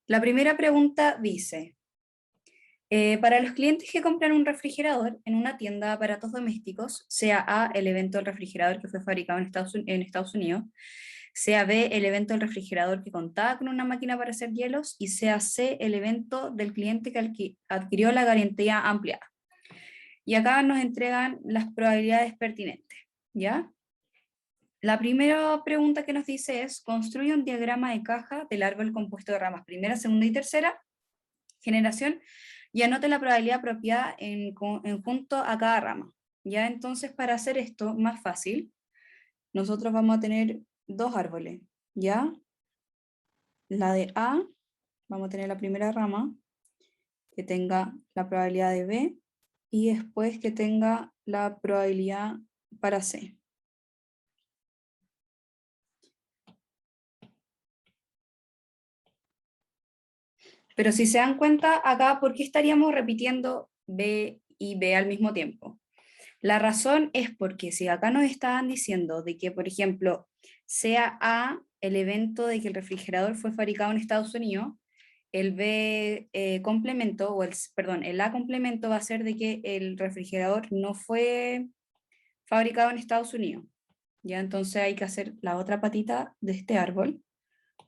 La primera pregunta dice, para los clientes que compran un refrigerador en una tienda de aparatos domésticos, sea A, el evento del refrigerador que fue fabricado en Estados Unidos, sea B, el evento del refrigerador que contaba con una máquina para hacer hielos, y sea C, el evento del cliente que adquirió la garantía ampliada. Y acá nos entregan las probabilidades pertinentes, ¿ya? La primera pregunta que nos dice es, construye un diagrama de caja del árbol compuesto de ramas primera, segunda y tercera generación, y anote la probabilidad apropiada en junto a cada rama. Ya, entonces, para hacer esto más fácil, nosotros vamos a tener dos árboles, ¿ya? La de A, vamos a tener la primera rama, que tenga la probabilidad de B, y después que tenga la probabilidad para C. Pero si se dan cuenta acá, ¿por qué estaríamos repitiendo B y B al mismo tiempo? La razón es porque si acá nos estaban diciendo de que, por ejemplo, sea A el evento de que el refrigerador fue fabricado en Estados Unidos, el B complemento, perdón, el A complemento va a ser de que el refrigerador no fue fabricado en Estados Unidos. Ya, entonces hay que hacer la otra patita de este árbol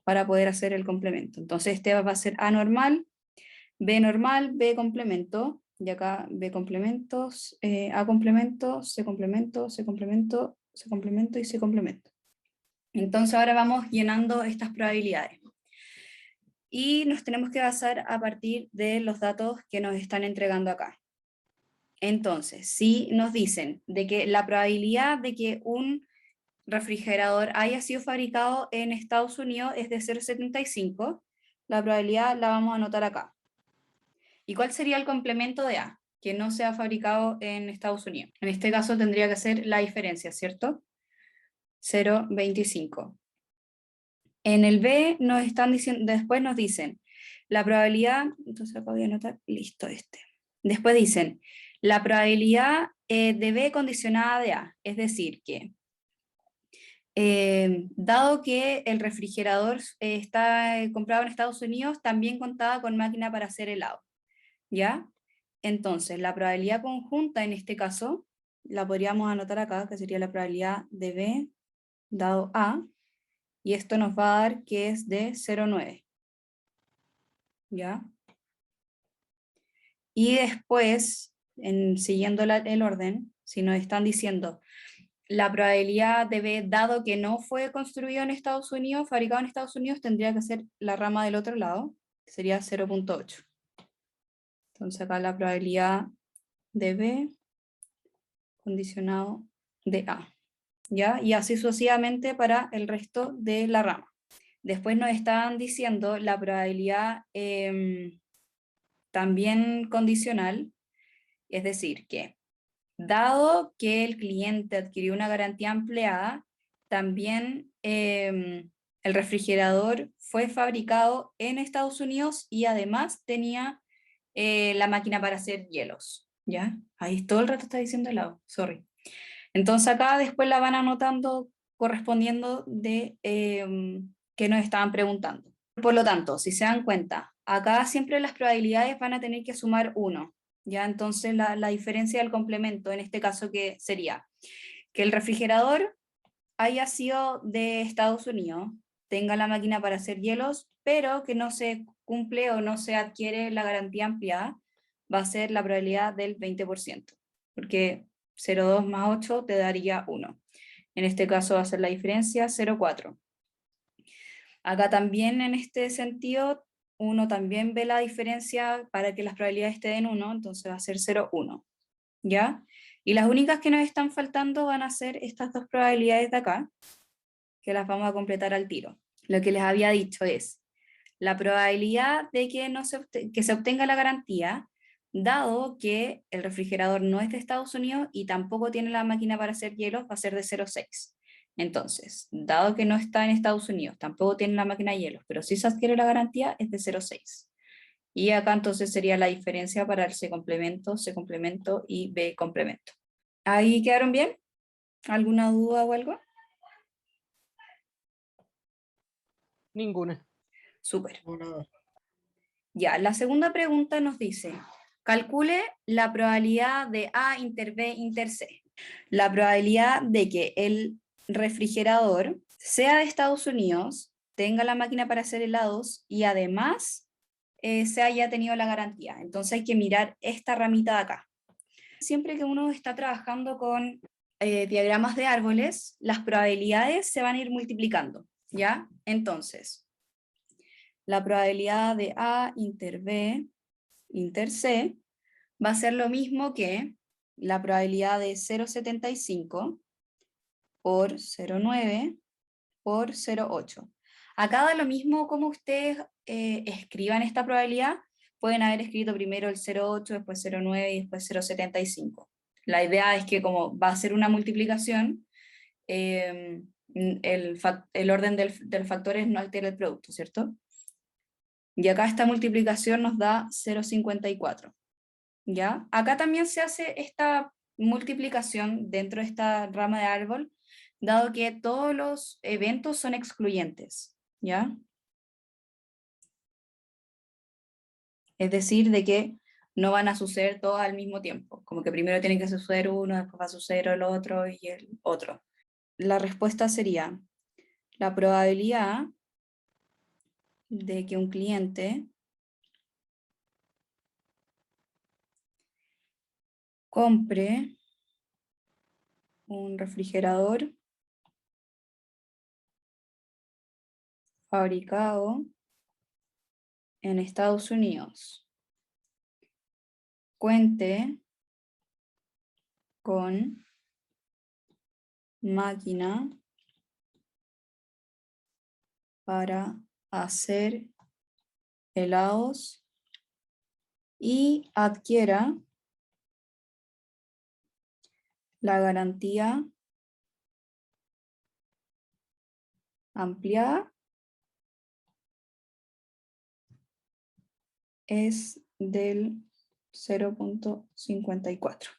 para poder hacer el complemento. Entonces este va a ser A normal, B complemento, y acá B complementos, A complemento, C complemento, C complemento, C complemento y C complemento. Entonces ahora vamos llenando estas probabilidades. Y nos tenemos que basar a partir de los datos que nos están entregando acá. Entonces, si nos dicen de que la probabilidad de que un refrigerador haya sido fabricado en Estados Unidos es de 0,75, la probabilidad la vamos a anotar acá. ¿Y cuál sería el complemento de A? Que no se ha fabricado en Estados Unidos. En este caso tendría que ser la diferencia, ¿cierto? 0,25. En el B nos están diciendo, después nos dicen, la probabilidad, entonces acá voy a anotar, listo este. Después dicen, la probabilidad de B condicionada de A, es decir, que dado que el refrigerador está comprado en Estados Unidos, también contaba con máquina para hacer helado, ¿ya? Entonces, la probabilidad conjunta en este caso, la podríamos anotar acá, que sería la probabilidad de B dado A, y esto nos va a dar que es de 0,9. ¿Ya? Y después, siguiendo el orden, si nos están diciendo la probabilidad de B, dado que no fue construido en Estados Unidos, fabricado en Estados Unidos, tendría que ser la rama del otro lado, que sería 0,8. Entonces acá la probabilidad de B condicionado de A. ¿Ya? Y así sucesivamente para el resto de la rama. Después nos estaban diciendo la probabilidad también condicional, es decir, que dado que el cliente adquirió una garantía ampliada, también el refrigerador fue fabricado en Estados Unidos y además tenía la máquina para hacer hielos. ¿Ya? Ahí todo el rato está diciendo helado, sorry. Entonces acá después la van anotando correspondiendo de qué nos estaban preguntando. Por lo tanto, si se dan cuenta, acá siempre las probabilidades van a tener que sumar 1. ¿Ya? Entonces la diferencia del complemento, en este caso que sería que el refrigerador haya sido de Estados Unidos, tenga la máquina para hacer hielos, pero que no se cumple o no se adquiere la garantía ampliada, va a ser la probabilidad del 20%, porque 0,2 más 8 te daría 1. En este caso va a ser la diferencia 0,4. Acá también en este sentido, uno también ve la diferencia para que las probabilidades estén en 1, entonces va a ser 0,1. ¿Ya? Y las únicas que nos están faltando van a ser estas dos probabilidades de acá, que las vamos a completar al tiro. Lo que les había dicho es la probabilidad de que, que se obtenga la garantía, dado que el refrigerador no es de Estados Unidos y tampoco tiene la máquina para hacer hielos, va a ser de 0,6. Entonces, dado que no está en Estados Unidos, tampoco tiene la máquina de hielos, pero si se adquiere la garantía, es de 0,6. Y acá entonces sería la diferencia para el C complemento y B complemento. ¿Ahí quedaron bien? ¿Alguna duda o algo? Ninguna. Súper. No, nada. Ya, la segunda pregunta nos dice, calcule la probabilidad de A inter B inter C. La probabilidad de que el refrigerador sea de Estados Unidos, tenga la máquina para hacer helados y además se haya tenido la garantía. Entonces hay que mirar esta ramita de acá. Siempre que uno está trabajando con diagramas de árboles, las probabilidades se van a ir multiplicando, ¿ya? Entonces, la probabilidad de A inter B inter C va a ser lo mismo que la probabilidad de 0,75 por 0,9 por 0,8. Acá da lo mismo como ustedes escriban esta probabilidad, pueden haber escrito primero el 0,8, después 0,9 y después 0,75. La idea es que como va a ser una multiplicación, el orden del factor no altera el producto, ¿cierto? Y acá esta multiplicación nos da 0,54. ¿Ya? Acá también se hace esta multiplicación dentro de esta rama de árbol, dado que todos los eventos son excluyentes, ¿ya? Es decir, de que no van a suceder todos al mismo tiempo, como que primero tiene que suceder uno, después va a suceder el otro y el otro. La respuesta sería, la probabilidad de que un cliente compre un refrigerador fabricado en Estados Unidos cuente con máquina para hacer helados y adquiera la garantía ampliada es del 0,54.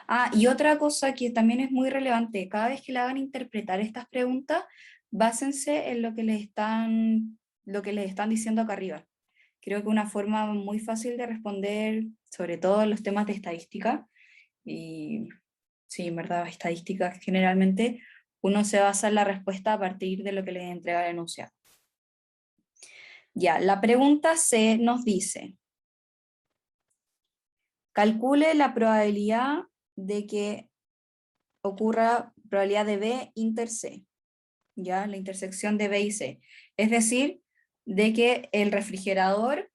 Ah, y otra cosa que también es muy relevante, cada vez que le hagan interpretar estas preguntas, básense en lo que les están diciendo acá arriba. Creo que una forma muy fácil de responder, sobre todo en los temas de estadística, y sí, en verdad, estadística generalmente, uno se basa en la respuesta a partir de lo que les entrega el enunciado. Ya, la pregunta C nos dice, calcule la probabilidad de que ocurra probabilidad de B inter C, ya, la intersección de B y C. Es decir, de que el refrigerador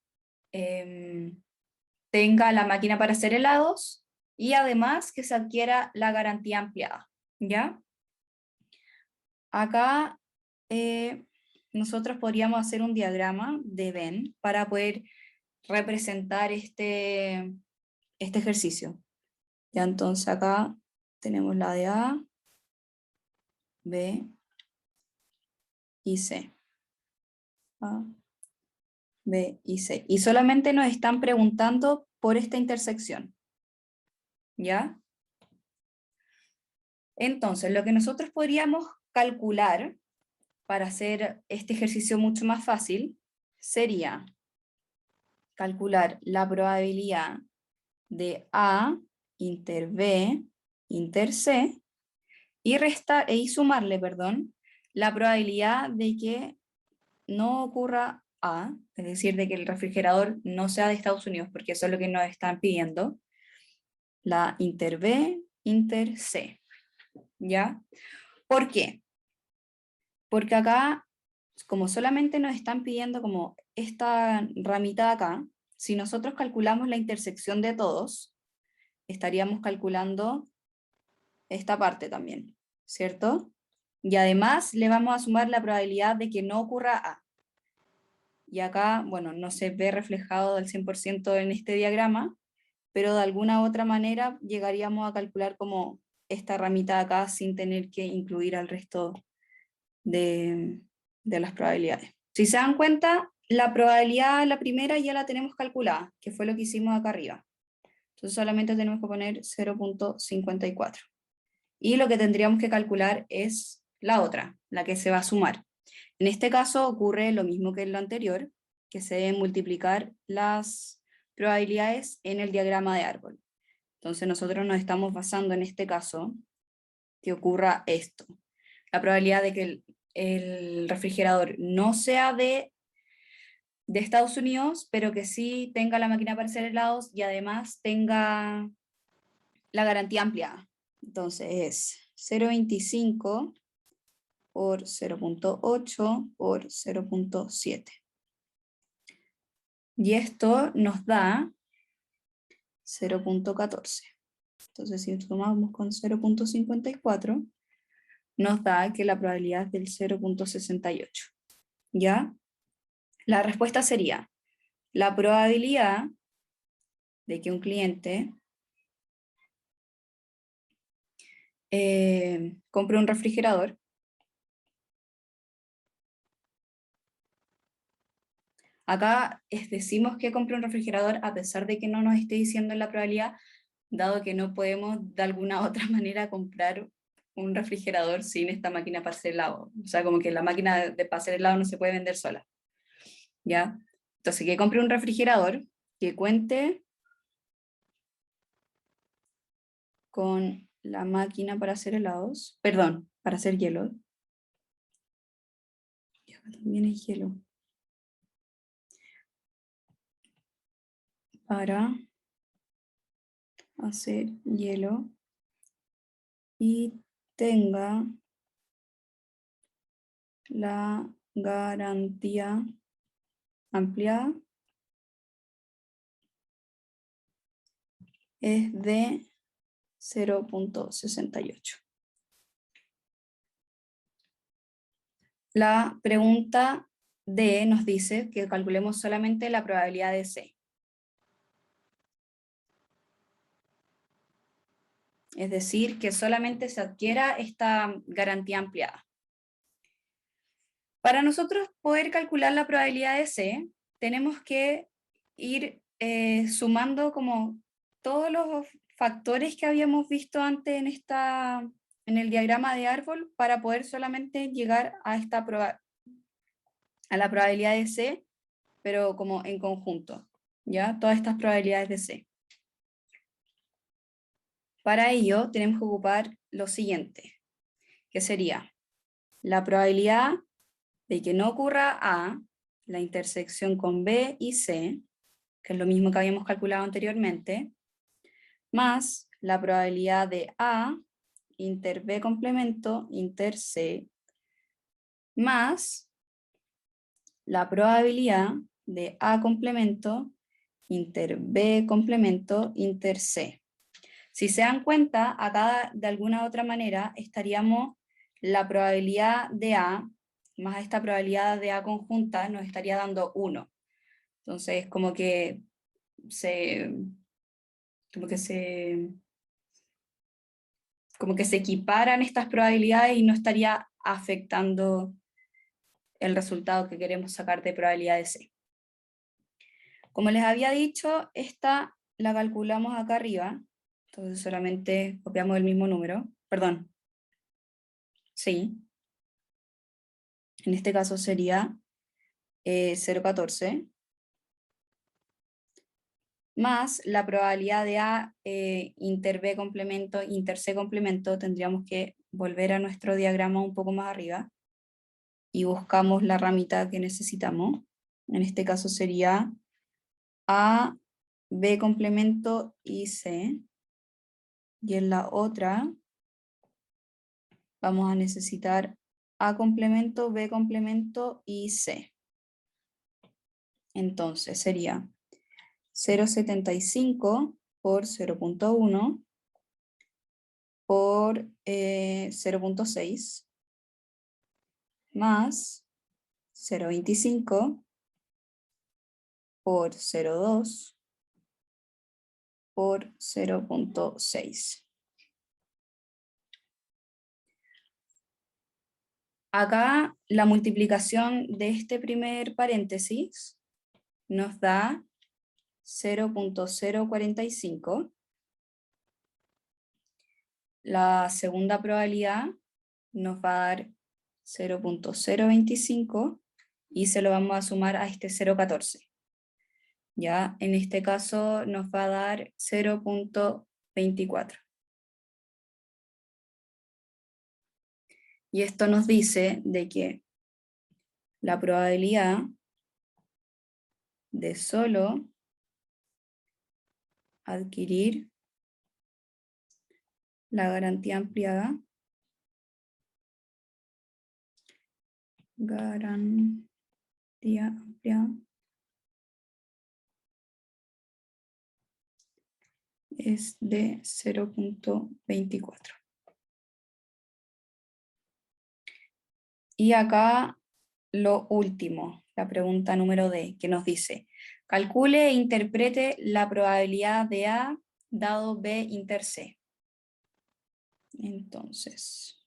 tenga la máquina para hacer helados y además que se adquiera la garantía ampliada, ¿ya? Acá nosotros podríamos hacer un diagrama de Venn para poder representar este ejercicio. Ya entonces acá tenemos la de A, B y C. A, B y C. Y solamente nos están preguntando por esta intersección. ¿Ya? Entonces, lo que nosotros podríamos calcular para hacer este ejercicio mucho más fácil sería calcular la probabilidad de A inter B inter C y sumarle, perdón, la probabilidad de que no ocurra A, es decir, de que el refrigerador no sea de Estados Unidos, porque eso es lo que nos están pidiendo, la inter B inter C, ¿ya? ¿Por qué? Porque acá, como solamente nos están pidiendo como esta ramita de acá, si nosotros calculamos la intersección de todos, estaríamos calculando esta parte también, ¿cierto? Y además le vamos a sumar la probabilidad de que no ocurra A. Y acá, bueno, no se ve reflejado al 100% en este diagrama, pero de alguna otra manera llegaríamos a calcular como esta ramita de acá sin tener que incluir al resto de, de las probabilidades. Si se dan cuenta, la probabilidad, la primera ya la tenemos calculada, que fue lo que hicimos acá arriba. Entonces solamente tenemos que poner 0,54. Y lo que tendríamos que calcular es la otra, la que se va a sumar. En este caso ocurre lo mismo que en lo anterior, que se deben multiplicar las probabilidades en el diagrama de árbol. Entonces nosotros nos estamos basando en este caso que ocurra esto. La probabilidad de que el refrigerador no sea de Estados Unidos, pero que sí tenga la máquina para hacer helados y además tenga la garantía ampliada. Entonces es 0,25 por 0,8 por 0,7. Y esto nos da 0,14. Entonces si sumamos con 0,54, nos da que la probabilidad es del 0,68. ¿Ya? La respuesta sería, la probabilidad de que un cliente compre un refrigerador acá decimos que compre un refrigerador a pesar de que no nos esté diciendo la probabilidad, dado que no podemos de alguna otra manera comprar un refrigerador sin esta máquina para hacer helado. O sea, como que la máquina para hacer helado no se puede vender sola. ¿Ya? Entonces, que compre un refrigerador que cuente con la máquina para hacer helados, perdón, para hacer hielo. Y acá también hay hielo. Para hacer hielo y tenga la garantía ampliada es de 0,68. La pregunta D nos dice que calculemos solamente la probabilidad de C. Es decir, que solamente se adquiera esta garantía ampliada. Para nosotros poder calcular la probabilidad de C, tenemos que ir sumando como todos los factores que habíamos visto antes en el diagrama de árbol para poder solamente llegar a la probabilidad de C, pero como en conjunto, ¿ya? Todas estas probabilidades de C. Para ello tenemos que ocupar lo siguiente, que sería la probabilidad de que no ocurra A, la intersección con B y C, que es lo mismo que habíamos calculado anteriormente, más la probabilidad de A inter B complemento inter C, más la probabilidad de A complemento inter B complemento inter C. Si se dan cuenta, acá de alguna otra manera estaríamos la probabilidad de A más esta probabilidad de A conjunta nos estaría dando 1. Entonces, como que se equiparan estas probabilidades y no estaría afectando el resultado que queremos sacar de probabilidad de C. Como les había dicho, esta la calculamos acá arriba, entonces solamente copiamos el mismo número, perdón, sí, en este caso sería 0,14, más la probabilidad de A inter B complemento, inter C complemento, tendríamos que volver a nuestro diagrama un poco más arriba, y buscamos la ramita que necesitamos. En este caso sería A, B complemento y C. Y en la otra vamos a necesitar A complemento, B complemento y C. Entonces sería 0,75 por 0,1 por 0,6 más 0,25 por 0,2 por 0,6. Acá la multiplicación de este primer paréntesis nos da 0,045. La segunda probabilidad nos va a dar 0,025 y se lo vamos a sumar a este 0,14. Ya, en este caso nos va a dar 0,24. Y esto nos dice de que la probabilidad de solo adquirir la garantía ampliada es de 0,24. Y acá lo último, la pregunta número D, que nos dice, calcule e interprete la probabilidad de A dado B inter C. Entonces,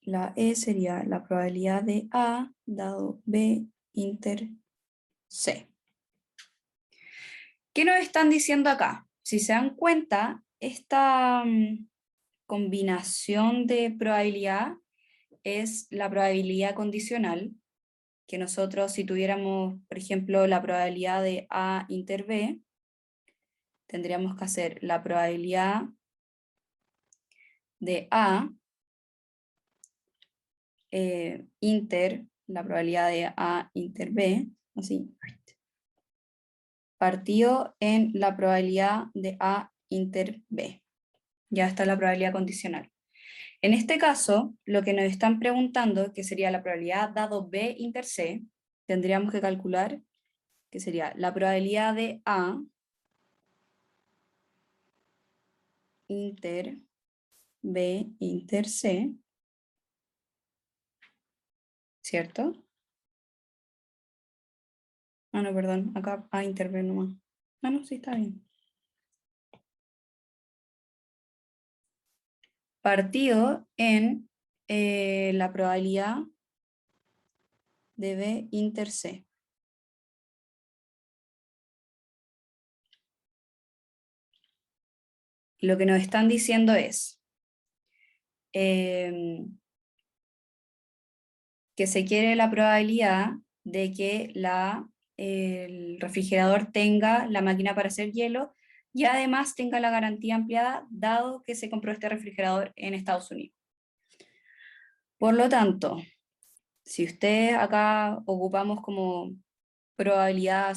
la E sería la probabilidad de A dado B inter C. ¿Qué nos están diciendo acá? Si se dan cuenta, esta combinación de probabilidad es la probabilidad condicional, que nosotros si tuviéramos, por ejemplo, la probabilidad de A inter B, tendríamos que hacer la probabilidad de A la probabilidad de A inter B, así, partido en la probabilidad de A inter B. Ya está la probabilidad condicional. En este caso, lo que nos están preguntando, que sería la probabilidad dado B inter C, tendríamos que calcular que sería la probabilidad de A inter B inter C, ¿cierto? Ah, no, perdón, acá A inter B nomás. Ah, no, sí está bien. Partido en la probabilidad de B inter C. Lo que nos están diciendo es que se quiere la probabilidad de que el refrigerador tenga la máquina para hacer hielo y además tenga la garantía ampliada, dado que se compró este refrigerador en Estados Unidos. Por lo tanto, si ustedes acá ocupamos como probabilidad,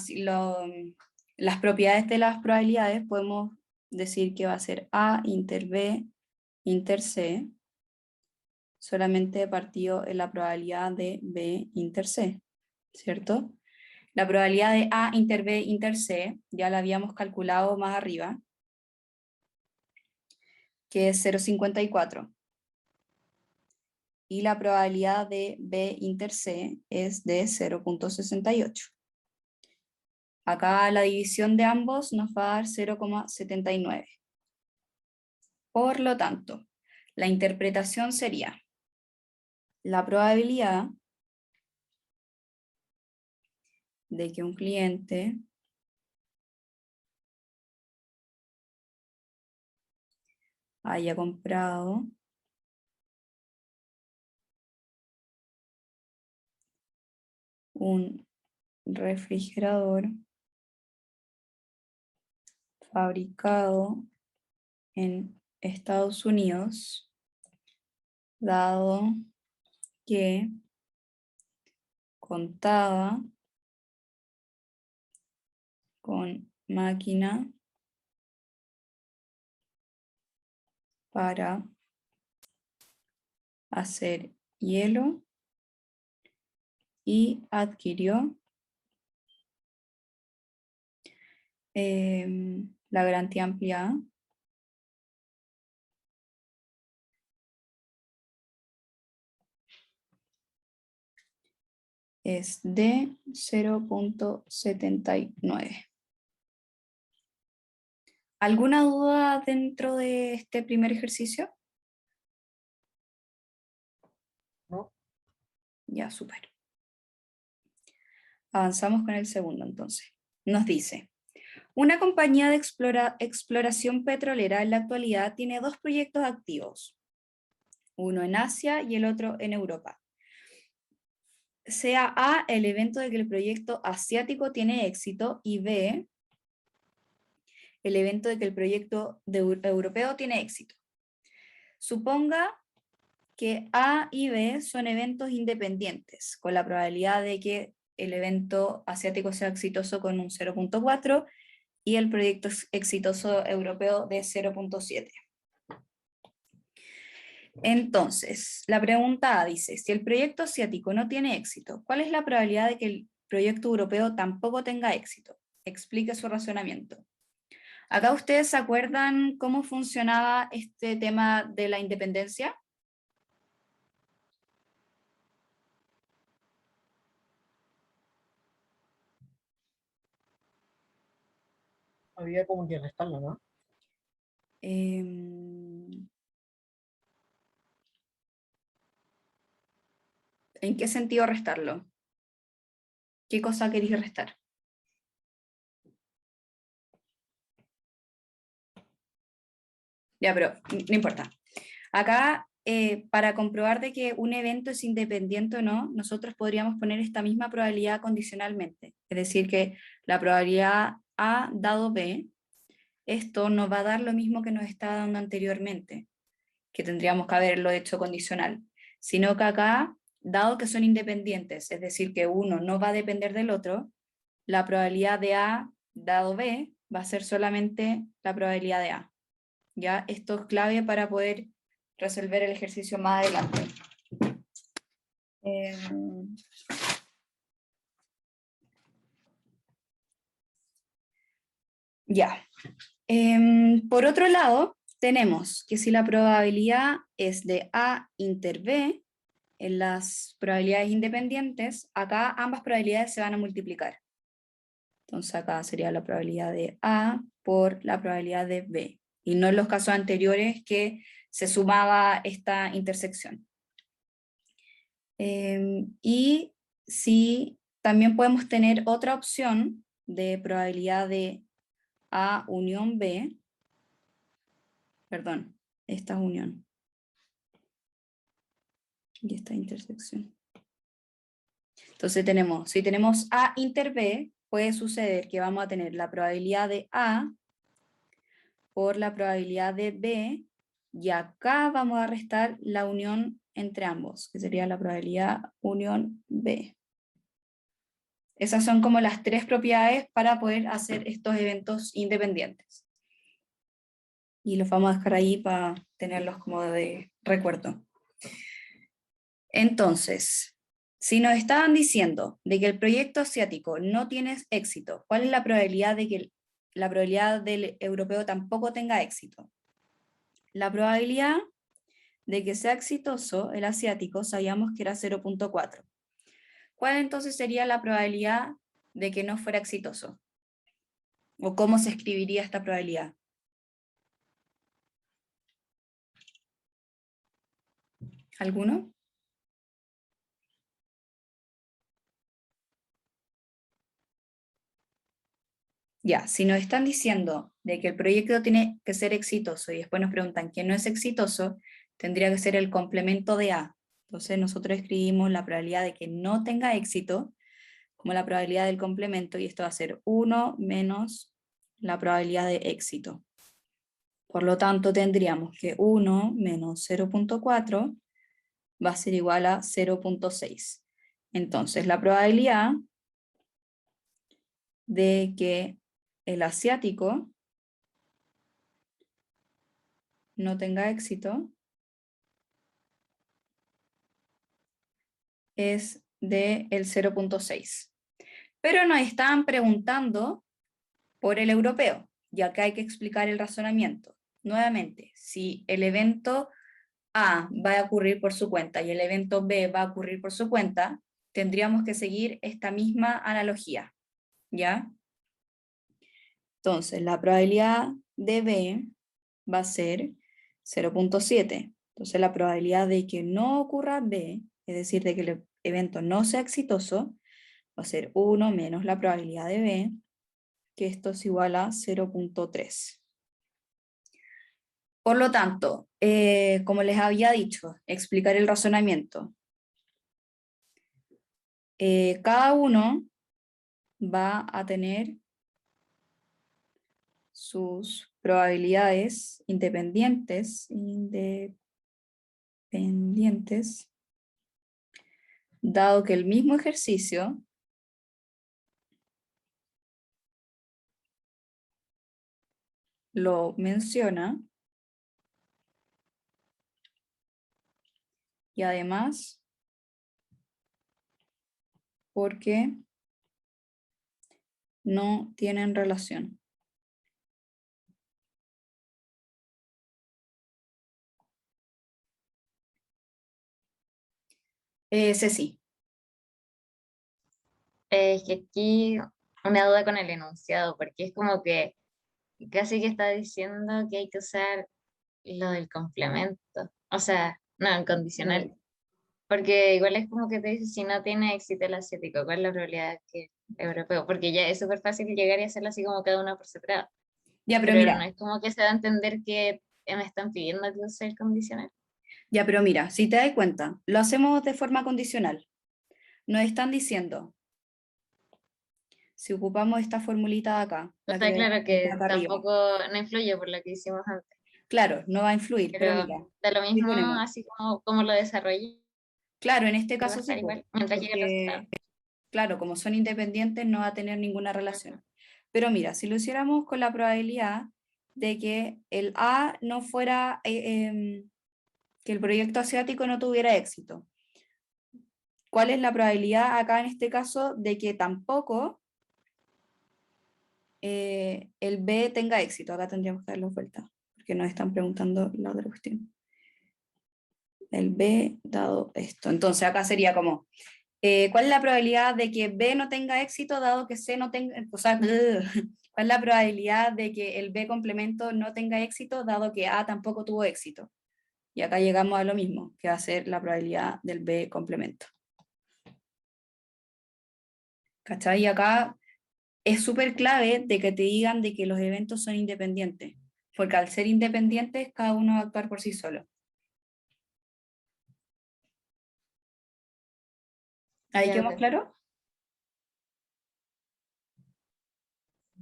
las propiedades de las probabilidades, podemos decir que va a ser A inter B inter C, solamente partido en la probabilidad de B inter C, ¿cierto? La probabilidad de A inter B inter C ya la habíamos calculado más arriba, que es 0,54. Y la probabilidad de B inter C es de 0,68. Acá la división de ambos nos va a dar 0,79. Por lo tanto, la interpretación sería la probabilidad de que un cliente haya comprado un refrigerador fabricado en Estados Unidos, dado que contaba con máquina para hacer hielo y adquirió la garantía ampliada es de 0,79. ¿Alguna duda dentro de este primer ejercicio? ¿No? Ya, súper. Avanzamos con el segundo entonces. Nos dice, una compañía de exploración petrolera en la actualidad tiene dos proyectos activos, uno en Asia y el otro en Europa. sea A, el evento de que el proyecto asiático tiene éxito, y B, el evento de que el proyecto europeo tiene éxito. Suponga que A y B son eventos independientes, con la probabilidad de que el evento asiático sea exitoso con un 0.4 y el proyecto exitoso europeo de 0.7. Entonces, la pregunta A dice, si el proyecto asiático no tiene éxito, ¿cuál es la probabilidad de que el proyecto europeo tampoco tenga éxito? Explique su razonamiento. Acá ustedes se acuerdan cómo funcionaba este tema de la independencia. Había como que restarlo, ¿no? ¿En qué sentido restarlo? ¿Qué cosa queréis restar? Ya, pero no importa. Acá, para comprobar de que un evento es independiente o no, nosotros podríamos poner esta misma probabilidad condicionalmente. Es decir, que la probabilidad A dado B, esto nos va a dar lo mismo que nos estaba dando anteriormente, que tendríamos que haberlo hecho condicional, sino que acá, dado que son independientes, es decir, que uno no va a depender del otro, la probabilidad de A dado B va a ser solamente la probabilidad de A. ¿Ya? Esto es clave para poder resolver el ejercicio más adelante. Ya. Por otro lado, tenemos que si la probabilidad es de A inter B, en las probabilidades independientes, acá ambas probabilidades se van a multiplicar. Entonces acá sería la probabilidad de A por la probabilidad de B, y no en los casos anteriores que se sumaba esta intersección. Y si también podemos tener otra opción de probabilidad de A unión B, perdón, esta unión y esta intersección. Entonces tenemos, si tenemos A inter B, puede suceder que vamos a tener la probabilidad de A por la probabilidad de B, y acá vamos a restar la unión entre ambos, que sería la probabilidad unión B. Esas son como las tres propiedades para poder hacer estos eventos independientes. Y los vamos a dejar ahí para tenerlos como de recuerdo. Entonces, si nos estaban diciendo de que el proyecto asiático no tiene éxito, ¿cuál es la probabilidad de que la probabilidad del europeo tampoco tenga éxito? La probabilidad de que sea exitoso el asiático sabíamos que era 0.4. ¿Cuál entonces sería la probabilidad de que no fuera exitoso? ¿O cómo se escribiría esta probabilidad? ¿Alguno? Ya, si nos están diciendo de que el proyecto tiene que ser exitoso y después nos preguntan quién no es exitoso, tendría que ser el complemento de A. Entonces nosotros escribimos la probabilidad de que no tenga éxito como la probabilidad del complemento, y esto va a ser 1 menos la probabilidad de éxito. Por lo tanto, tendríamos que 1 menos 0.4 va a ser igual a 0.6. Entonces, la probabilidad de que el asiático no tenga éxito es de el 0.6. Pero nos estaban preguntando por el europeo, y acá hay que explicar el razonamiento. Nuevamente, si el evento A va a ocurrir por su cuenta y el evento B va a ocurrir por su cuenta, tendríamos que seguir esta misma analogía, ¿ya? Entonces, la probabilidad de B va a ser 0.7. Entonces, la probabilidad de que no ocurra B, es decir, de que el evento no sea exitoso, va a ser 1 menos la probabilidad de B, que esto es igual a 0.3. Por lo tanto, como les había dicho, explicar el razonamiento. cada uno va a tener sus probabilidades independientes, dado que el mismo ejercicio lo menciona y además porque no tienen relación. Ese sí. Es que aquí una duda con el enunciado, porque es como que casi que está diciendo que hay que usar lo del complemento. O sea, no, el condicional. Porque igual es como que te dice, si no tiene éxito el asiático, ¿cuál es la probabilidad que el europeo? Porque ya es súper fácil llegar y hacerlo así como cada uno por separado. Ya, pero Pero no mira, es como que se da a entender que me están pidiendo que use el condicional. si te das cuenta, lo hacemos de forma condicional. Nos están diciendo, si ocupamos esta formulita de acá, la Está que claro está que acá arriba, tampoco no influye por lo que hicimos antes, claro, no va a influir, pero pero mira, da lo ¿qué mismo ponemos? así como lo desarrollé, Claro, en este va a caso sí, estar po, igual mientras llegue el resultado. porque, claro, como son independientes, no va a tener ninguna Ujú. relación. Pero mira, si lo hiciéramos con la probabilidad de que el A no fuera, que el proyecto asiático no tuviera éxito, ¿cuál es la probabilidad acá en este caso de que tampoco el B tenga éxito? Acá tendríamos que darle vuelta, porque nos están preguntando la otra cuestión. El B dado esto. Entonces acá sería como, ¿cuál es la probabilidad de que B no tenga éxito dado que C no tenga, o sea, cuál es la probabilidad de que el B complemento no tenga éxito dado que A tampoco tuvo éxito? Y acá llegamos a lo mismo, que va a ser la probabilidad del B complemento. ¿Cachai? Y acá es súper clave de que te digan de que los eventos son independientes, porque al ser independientes, cada uno va a actuar por sí solo. ¿Ahí Ya, quedó más ok. claro?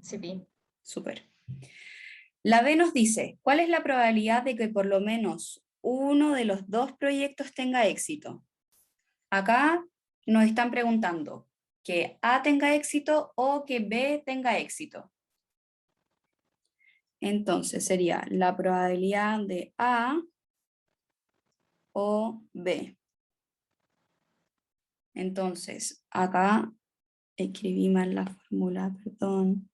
Sí, pi. Súper. La B nos dice, ¿cuál es la probabilidad de que por lo menos uno de los dos proyectos tenga éxito? Acá nos están preguntando que A tenga éxito o que B tenga éxito. Entonces sería la probabilidad de A o B. Entonces, acá escribí mal la fórmula, perdón.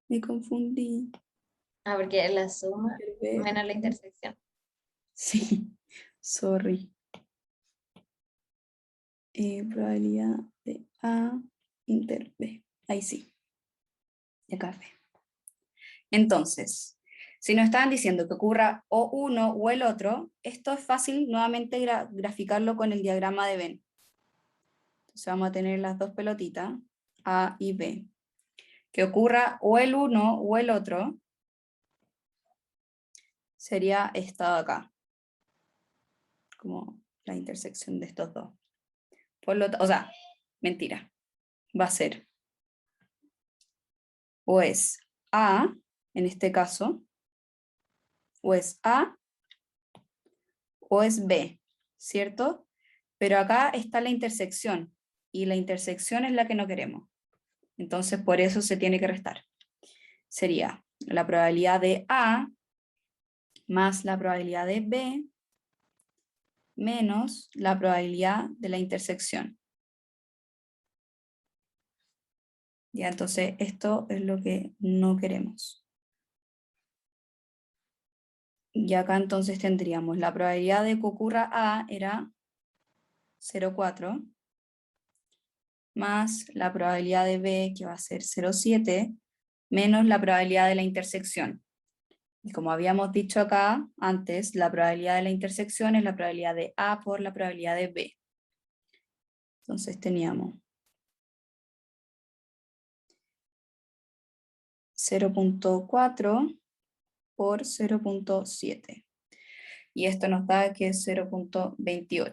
Me confundí. Ah, porque la suma B, menos la intersección. sí, sorry. Probabilidad de A inter B. Ahí sí. Y acá B. Entonces, si nos estaban diciendo que ocurra o uno o el otro, esto es fácil nuevamente graficarlo con el diagrama de Venn. Entonces vamos a tener las dos pelotitas, A y B. Que ocurra o el uno o el otro, sería esta de acá, como la intersección de estos dos. O sea, mentira, va a ser o es A, en este caso, o es A o es B, ¿cierto? Pero acá está la intersección, y la intersección es la que no queremos. Entonces, por eso se tiene que restar. Sería la probabilidad de A más la probabilidad de B menos la probabilidad de la intersección. Ya, entonces esto es lo que no queremos. Y acá entonces tendríamos la probabilidad de que ocurra A era 0,4 más la probabilidad de B, que va a ser 0,7, menos la probabilidad de la intersección. Y como habíamos dicho acá antes, la probabilidad de la intersección es la probabilidad de A por la probabilidad de B. Entonces teníamos 0,4 por 0,7. Y esto nos da que es 0,28.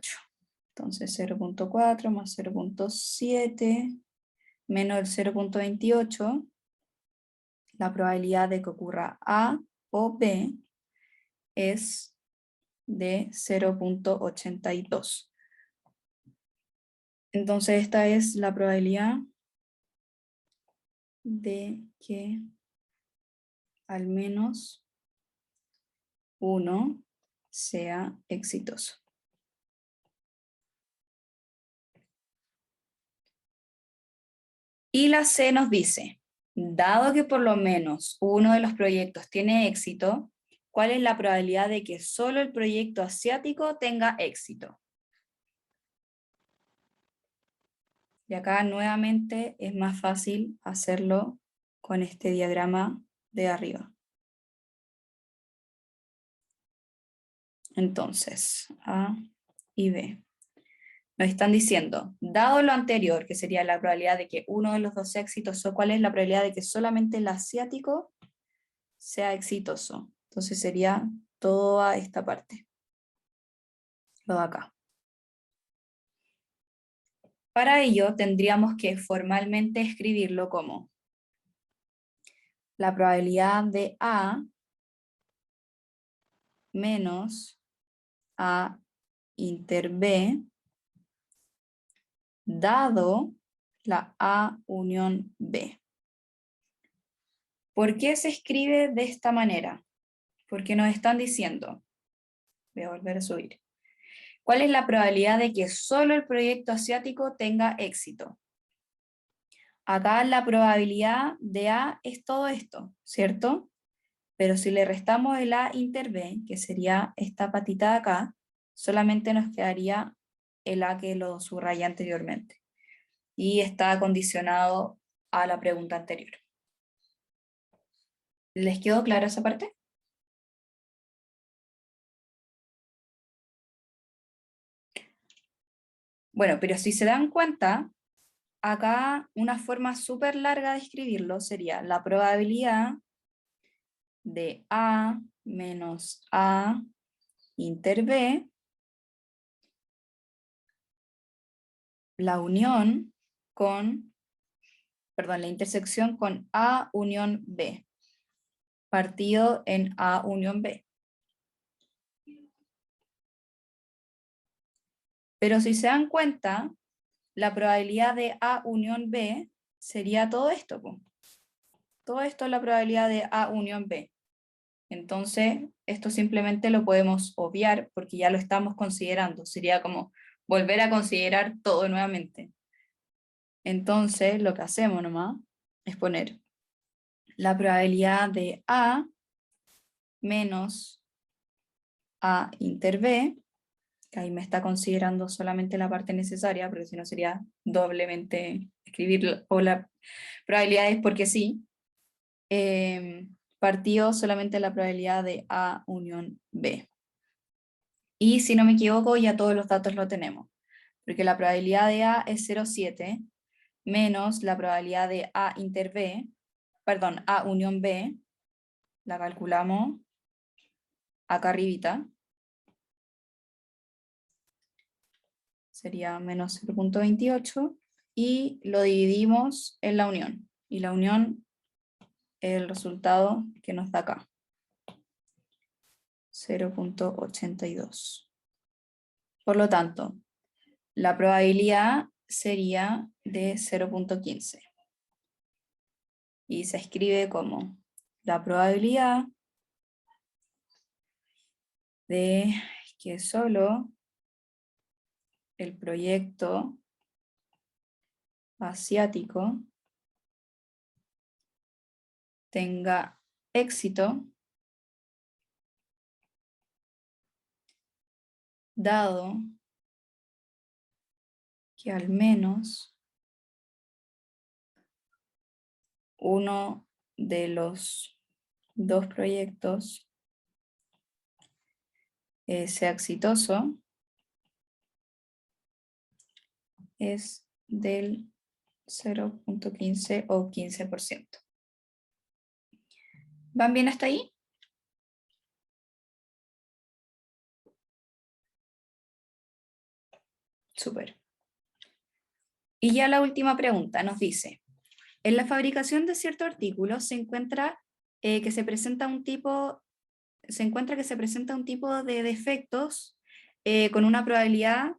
Entonces 0.4 más 0.7 menos el 0.28, la probabilidad de que ocurra A o B es de 0.82. Entonces esta es la probabilidad de que al menos uno sea exitoso. Y la C nos dice, dado que por lo menos uno de los proyectos tiene éxito, ¿cuál es la probabilidad de que solo el proyecto asiático tenga éxito? Y acá nuevamente es más fácil hacerlo con este diagrama de arriba. Entonces, A y B. Nos están diciendo, dado lo anterior, que sería la probabilidad de que uno de los dos sea exitoso, ¿cuál es la probabilidad de que solamente el asiático sea exitoso? Entonces sería toda esta parte, lo de acá. Para ello tendríamos que formalmente escribirlo como la probabilidad de A menos A inter B, dado la A unión B. ¿Por qué se escribe de esta manera? Porque nos están diciendo, voy a volver a subir, ¿cuál es la probabilidad de que solo el proyecto asiático tenga éxito? Acá la probabilidad de A es todo esto, ¿cierto? Pero si le restamos el A inter B, que sería esta patita de acá, solamente nos quedaría el A que lo subrayé anteriormente. Y está condicionado a la pregunta anterior. ¿Les quedó clara esa parte? Bueno, pero si se dan cuenta, acá una forma súper larga de escribirlo sería la probabilidad de A menos A inter B, la unión con, perdón, la intersección con A unión B, partido en A unión B. Pero si se dan cuenta, la probabilidad de A unión B sería todo esto, po. Todo esto es la probabilidad de A unión B. Entonces, esto simplemente lo podemos obviar porque ya lo estamos considerando. Sería como volver a considerar todo nuevamente. Entonces, lo que hacemos nomás es poner la probabilidad de A menos A inter B, que ahí me está considerando solamente la parte necesaria, porque si no sería doblemente escribir, o la probabilidad es porque sí, partido solamente la probabilidad de A unión B. Y si no me equivoco, ya todos los datos lo tenemos, porque la probabilidad de A es 0,7 menos la probabilidad de A inter B, perdón, A unión B, la calculamos acá arribita, sería menos 0.28, y lo dividimos en la unión, y la unión es el resultado que nos da acá, 0.82. Por lo tanto, la probabilidad sería de 0.15. Y se escribe como la probabilidad de que solo el proyecto asiático tenga éxito, dado que al menos uno de los dos proyectos sea exitoso, es del 0.15 o 15%. ¿Van bien hasta ahí? Súper. Y ya la última pregunta nos dice, en la fabricación de cierto artículo se encuentra que se presenta un tipo de defectos con una probabilidad.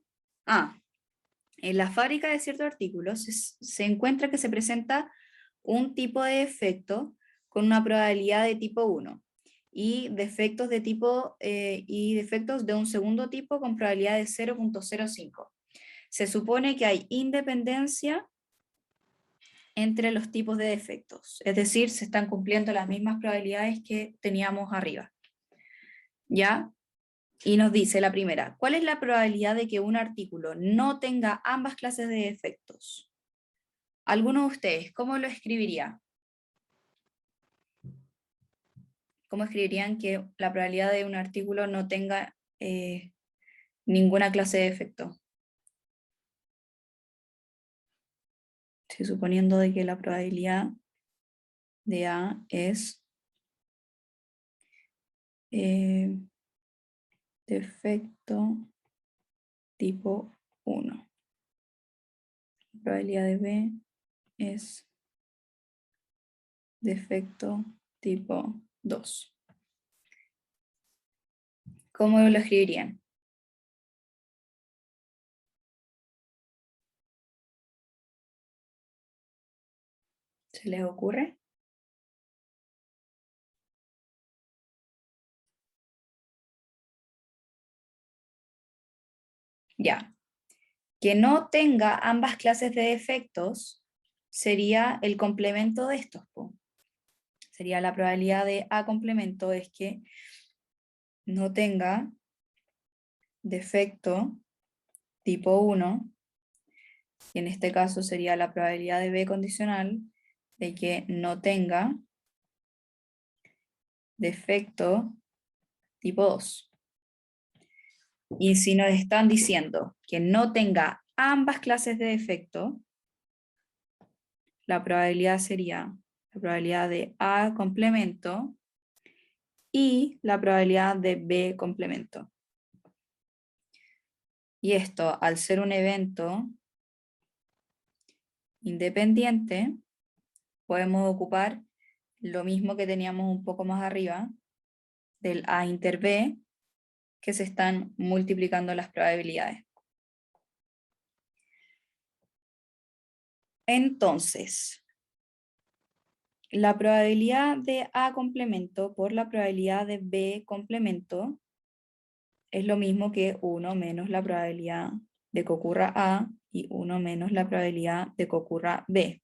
En la fábrica de ciertos artículos se encuentra que se presenta un tipo de defecto con una probabilidad de tipo 1 y defectos de un segundo tipo con probabilidad de 0.05. Se supone que hay independencia entre los tipos de defectos, es decir, se están cumpliendo las mismas probabilidades que teníamos arriba. ¿Ya? Y nos dice la primera, ¿cuál es la probabilidad de que un artículo no tenga ambas clases de defectos? ¿Alguno de ustedes cómo lo escribiría? ¿Cómo escribirían que la probabilidad de un artículo no tenga ninguna clase de defecto? Sí, suponiendo de que la probabilidad de A es defecto tipo 1. La probabilidad de B es defecto tipo 2. ¿Cómo lo escribirían? ¿Se les ocurre? Ya. Que no tenga ambas clases de defectos sería el complemento de estos. Sería la probabilidad de A complemento es que no tenga defecto tipo 1, y en este caso sería la probabilidad de B condicional de que no tenga defecto tipo 2. Y si nos están diciendo que no tenga ambas clases de defecto, la probabilidad sería la probabilidad de A complemento y la probabilidad de B complemento. Y esto, al ser un evento independiente, podemos ocupar lo mismo que teníamos un poco más arriba, del A inter B, que se están multiplicando las probabilidades. Entonces, la probabilidad de A complemento por la probabilidad de B complemento es lo mismo que 1 menos la probabilidad de que ocurra A y 1 menos la probabilidad de que ocurra B.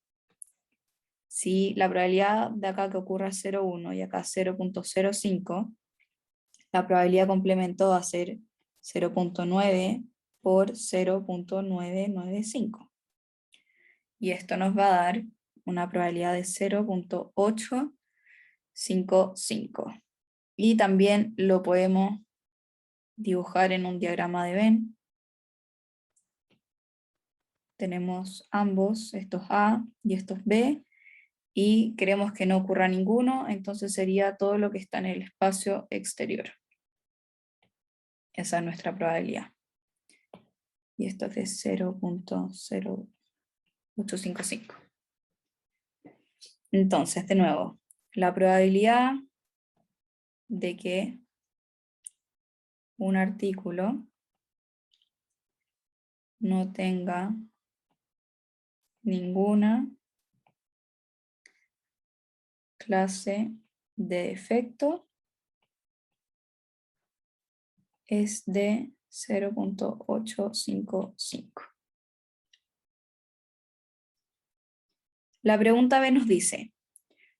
Si la probabilidad de acá que ocurra 0,1 y acá 0.05, la probabilidad complemento va a ser 0.9 por 0.995. Y esto nos va a dar una probabilidad de 0.855. Y también lo podemos dibujar en un diagrama de Venn. Tenemos ambos, estos A y estos B, y queremos que no ocurra ninguno, entonces sería todo lo que está en el espacio exterior. Esa es nuestra probabilidad. Y esto es de 0.0855. Entonces, de nuevo, la probabilidad de que un artículo no tenga ninguna clase de defecto es de 0.855. La pregunta B nos dice,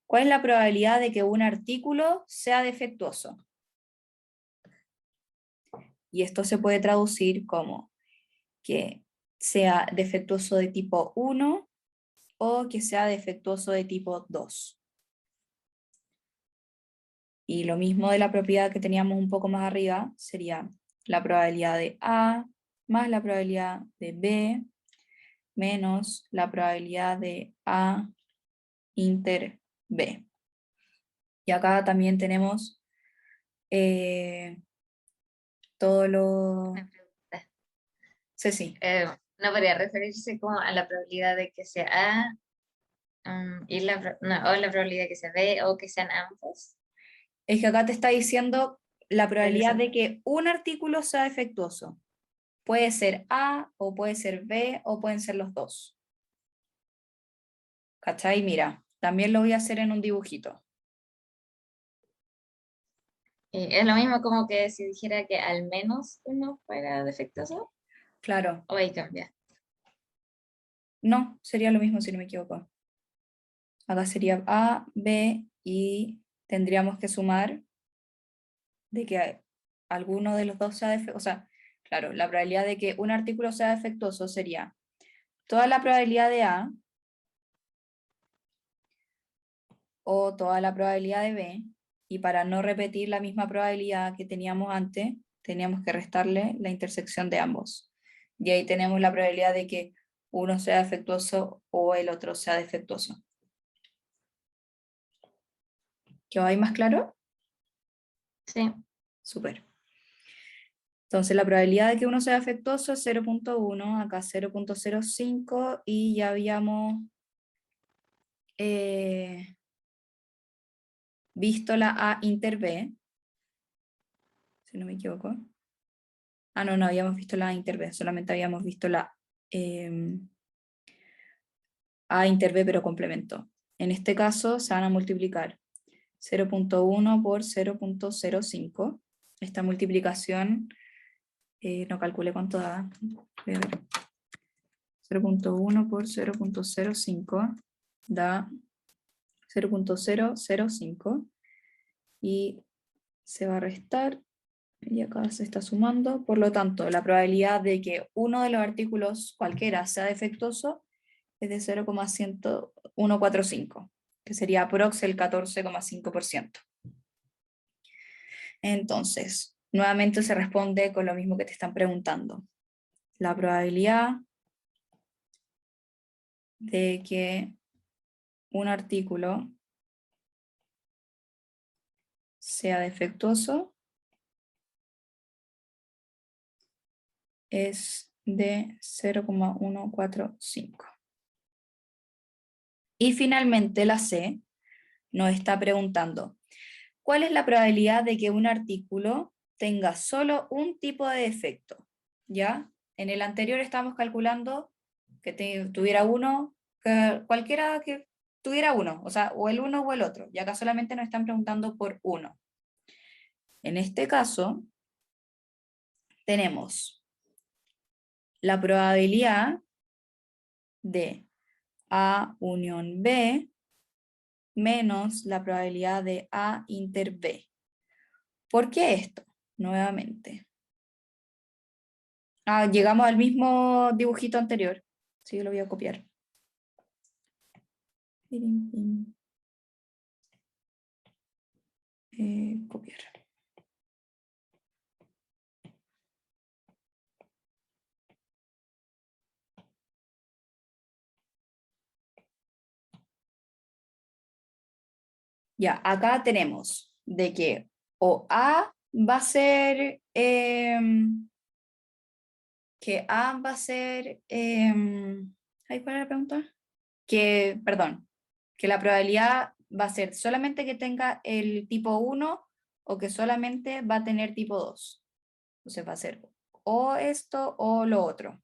¿cuál es la probabilidad de que un artículo sea defectuoso? Y esto se puede traducir como que sea defectuoso de tipo 1 o que sea defectuoso de tipo 2. Y lo mismo de la propiedad que teníamos un poco más arriba sería la probabilidad de A más la probabilidad de B menos la probabilidad de A inter B. Y acá también tenemos todo lo... Una pregunta. Ceci. No podría referirse como a la probabilidad de que sea A y no, o la probabilidad de que sea B o que sean ambos. Es que acá te está diciendo la probabilidad Eso. de que un artículo sea defectuoso. Puede ser A o puede ser B o pueden ser los dos. ¿Cachai? Mira, también lo voy a hacer en un dibujito. Es lo mismo como que si dijera que al menos uno fuera defectuoso, Claro, o ahí cambia. no, sería lo mismo si no me equivoco. Acá sería A, B y tendríamos que sumar de que alguno de los dos sea defectuoso. O sea, claro, la probabilidad de que un artículo sea defectuoso sería toda la probabilidad de A o toda la probabilidad de B, y para no repetir la misma probabilidad que teníamos antes, teníamos que restarle la intersección de ambos. Y ahí tenemos la probabilidad de que uno sea defectuoso o el otro sea defectuoso. ¿Quedó ahí más claro? Sí. Súper. Entonces la probabilidad de que uno sea defectuoso es 0.1, acá 0.05, y ya habíamos visto la A inter B, si no me equivoco. Ah, no, no habíamos visto la A inter B, solamente habíamos visto la A inter B, pero complemento. En este caso se van a multiplicar 0.1 por 0.05. Esta multiplicación, no calculé cuánto da. Voy a ver. 0.1 por 0.05 da 0.005 y se va a restar y acá se está sumando. Por lo tanto, la probabilidad de que uno de los artículos cualquiera sea defectuoso es de 0,145, que sería aprox el 14,5%. Entonces, nuevamente se responde con lo mismo que te están preguntando. La probabilidad de que un artículo sea defectuoso es de 0,145. Y finalmente la C nos está preguntando, ¿cuál es la probabilidad de que un artículo tenga solo un tipo de defecto? ¿Ya? En el anterior estábamos calculando que tuviera uno, que cualquiera que tuviera uno, o sea, o el uno o el otro, y acá solamente nos están preguntando por uno. En este caso, tenemos la probabilidad de A unión B menos la probabilidad de A inter B. ¿Por qué esto? Nuevamente. Llegamos al mismo dibujito anterior. Sí, lo voy a copiar. Copiar. Ya, acá tenemos de que o A va a ser que A va a ser ¿ay, cuál era la pregunta? Que, perdón, que la probabilidad va a ser solamente que tenga el tipo 1 o que solamente va a tener tipo 2. Entonces va a ser o esto o lo otro,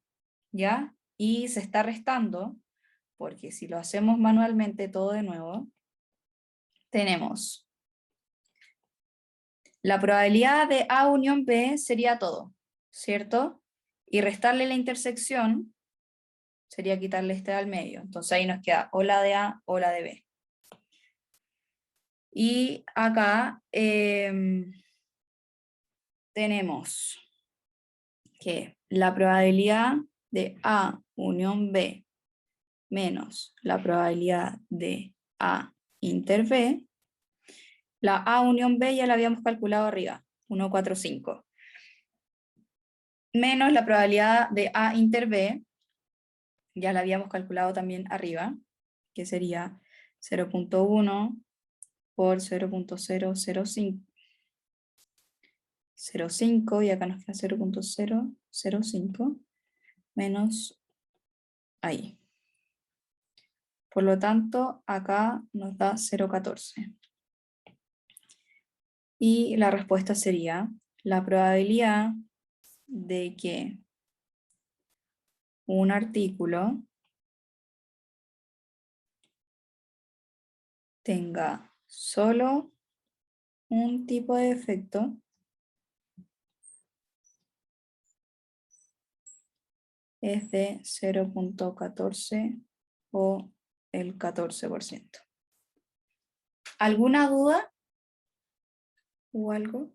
¿ya? Y se está restando, porque si lo hacemos manualmente todo de nuevo, tenemos la probabilidad de A unión B sería todo, ¿cierto? Y restarle la intersección sería quitarle este al medio. Entonces ahí nos queda o la de A o la de B. Y acá tenemos que la probabilidad de A unión B menos la probabilidad de A inter B, la A unión B ya la habíamos calculado arriba, 1,45, menos la probabilidad de A inter B, ya la habíamos calculado también arriba, que sería 0.1 por 0.005, y acá nos queda 0.005, menos ahí. Por lo tanto, acá nos da 0,14. Y la respuesta sería la probabilidad de que un artículo tenga solo un tipo de defecto es de 0,14 o el 14%. ¿Alguna duda o algo?